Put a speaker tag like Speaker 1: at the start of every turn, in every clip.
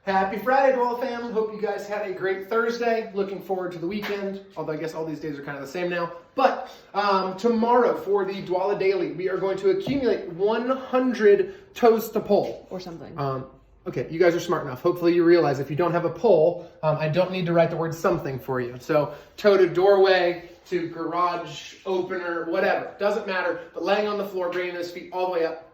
Speaker 1: Happy Friday, Dwala fam. Hope you guys had a great Thursday. Looking forward to the weekend, although I guess all these days are kind of the same now. But tomorrow for the Dwala Daily, we are going to accumulate 100 toes to pole.
Speaker 2: Or something.
Speaker 1: Okay, you guys are smart enough. Hopefully you realize if you don't have a pole, I don't need to write the word something for you. So toe to doorway, to garage opener, whatever. Doesn't matter, but laying on the floor, bringing those feet all the way up,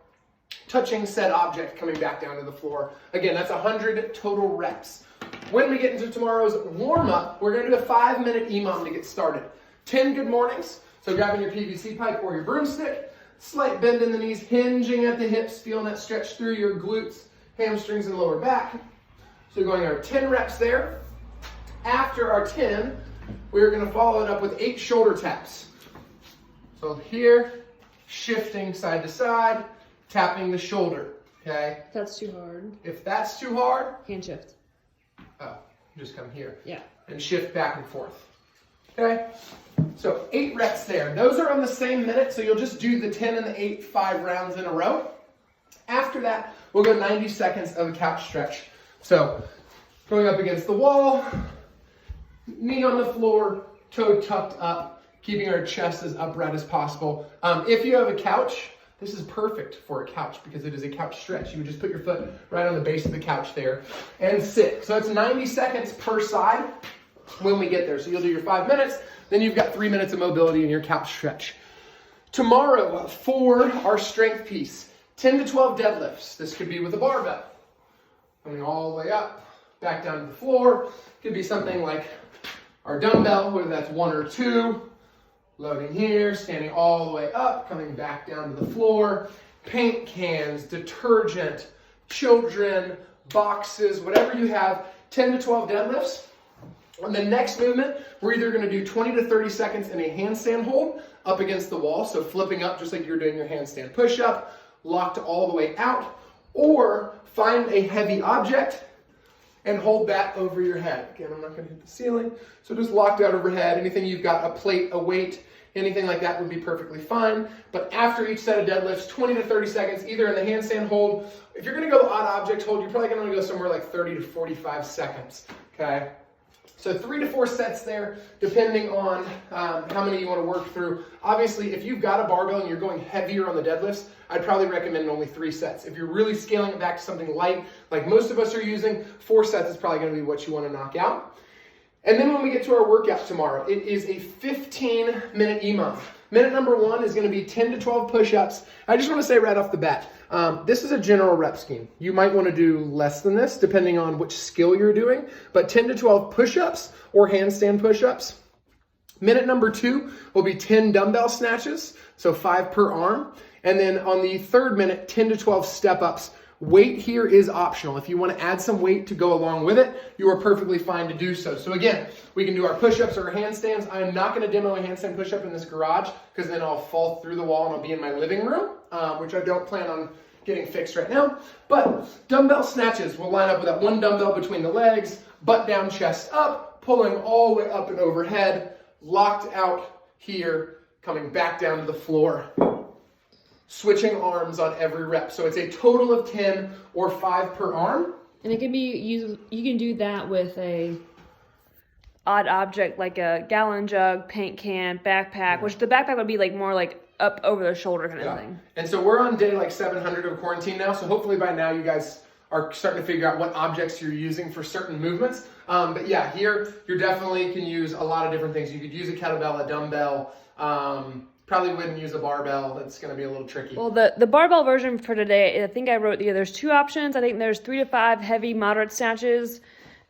Speaker 1: touching said object, coming back down to the floor. Again, that's 100 total reps. When we get into tomorrow's warm-up, we're going to do a 5-minute EMOM to get started. 10 good mornings. So grabbing your PVC pipe or your broomstick, slight bend in the knees, hinging at the hips, feeling that stretch through your glutes, hamstrings, and lower back. So going our 10 reps there. After our 10, we're going to follow it up with 8 shoulder taps. So here, shifting side to side, tapping the shoulder, okay?
Speaker 2: If that's too hard.
Speaker 1: If that's too hard,
Speaker 2: hand shift.
Speaker 1: Oh, just come here.
Speaker 2: Yeah.
Speaker 1: And shift back and forth, okay? So 8 reps there. Those are on the same minute, so you'll just do the 10 and the 8, 5 rounds in a row. After that, we'll go 90 seconds of a couch stretch. So going up against the wall, knee on the floor, toe tucked up, keeping our chest as upright as possible. If you have a couch, this is perfect for a couch because it is a couch stretch. You would just put your foot right on the base of the couch there and sit. So it's 90 seconds per side when we get there. So you'll do your 5 minutes, then you've got 3 minutes of mobility in your couch stretch. Tomorrow for our strength piece, 10 to 12 deadlifts. This could be with a barbell. Coming all the way up, back down to the floor. Could be something like our dumbbell, whether that's 1 or 2. Loading here, standing all the way up, coming back down to the floor. Paint cans, detergent, children, boxes, whatever you have, 10 to 12 deadlifts. On the next movement, we're either going to do 20 to 30 seconds in a handstand hold up against the wall, so flipping up just like you're doing your handstand push-up, locked all the way out, or find a heavy object and hold that over your head. Again, I'm not going to hit the ceiling, so just locked out overhead. Anything you've got, a plate, a weight, anything like that would be perfectly fine. But after each set of deadlifts, 20 to 30 seconds, either in the handstand hold. If you're going to go odd object hold, you're probably going to want to go somewhere like 30 to 45 seconds, okay? So 3 to 4 sets there, depending on how many you want to work through. Obviously, if you've got a barbell and you're going heavier on the deadlifts, I'd probably recommend only 3 sets. If you're really scaling it back to something light, like most of us are using, 4 sets is probably going to be what you want to knock out. And then when we get to our workout tomorrow, it is a 15-minute EMOM. Minute number 1 is going to be 10 to 12 push-ups. I just want to say right off the bat, this is a general rep scheme. You might want to do less than this, depending on which skill you're doing, but 10 to 12 push-ups or handstand push-ups. Minute number 2 will be 10 dumbbell snatches, so 5 per arm. And then on the 3rd minute, 10 to 12 step-ups. Weight here is optional. If you want to add some weight to go along with it, you are perfectly fine to do so. So again, we can do our push-ups or our handstands. I am not going to demo a handstand push-up in this garage because then I'll fall through the wall and I'll be in my living room, which I don't plan on getting fixed right now. But dumbbell snatches will line up with that 1 dumbbell between the legs, butt down, chest up, pulling all the way up and overhead, locked out here, coming back down to the floor. Switching arms on every rep. So it's a total of 10 or 5 per arm.
Speaker 2: And it can be used, you can do that with a odd object like a gallon jug, paint can, backpack, which the backpack would be like more like up over the shoulder kind of thing.
Speaker 1: And so we're on day like 700 of quarantine now. So hopefully by now you guys are starting to figure out what objects you're using for certain movements. But yeah, here you definitely can use a lot of different things. You could use a kettlebell, a dumbbell, probably wouldn't use a barbell. That's going to be a little tricky.
Speaker 2: Well, the barbell version for today, I think I wrote, there's 2 options. I think there's 3 to 5 heavy, moderate snatches,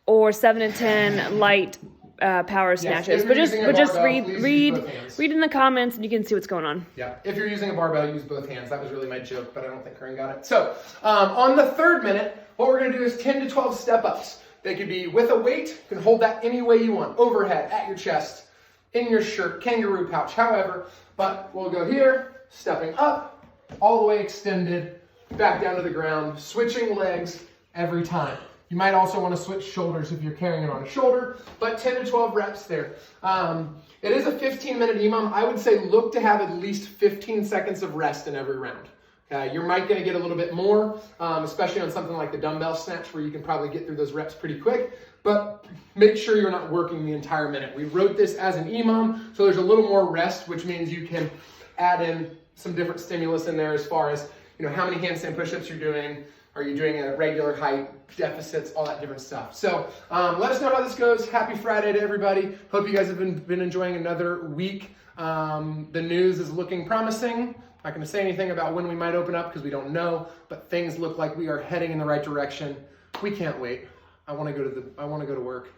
Speaker 2: or 7 to 10 light power snatches. But just read in the comments and you can see what's going on.
Speaker 1: Yeah, if you're using a barbell, use both hands. That was really my joke, but I don't think Corrine got it. So on the 3rd minute, what we're going to do is 10 to 12 step-ups. They could be with a weight. You can hold that any way you want. Overhead, at your chest, in your shirt, kangaroo pouch, however. But we'll go here, stepping up, all the way extended, back down to the ground, switching legs every time. You might also want to switch shoulders if you're carrying it on a shoulder, but 10 to 12 reps there. It is a 15-minute EMOM. I would say look to have at least 15 seconds of rest in every round. You might going to get a little bit more, especially on something like the dumbbell snatch where you can probably get through those reps pretty quick, but make sure you're not working the entire minute. We wrote this as an EMOM, so there's a little more rest, which means you can add in some different stimulus in there as far as, you know, how many handstand push-ups you're doing, are you doing a regular height, deficits, all that different stuff. So let us know how this goes. Happy Friday to everybody. Hope you guys have been enjoying another week. The news is looking promising. Not going to say anything about when we might open up because we don't know, but things look like we are heading in the right direction. We can't wait. I want to go to work.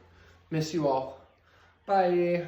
Speaker 1: Miss you all. Bye.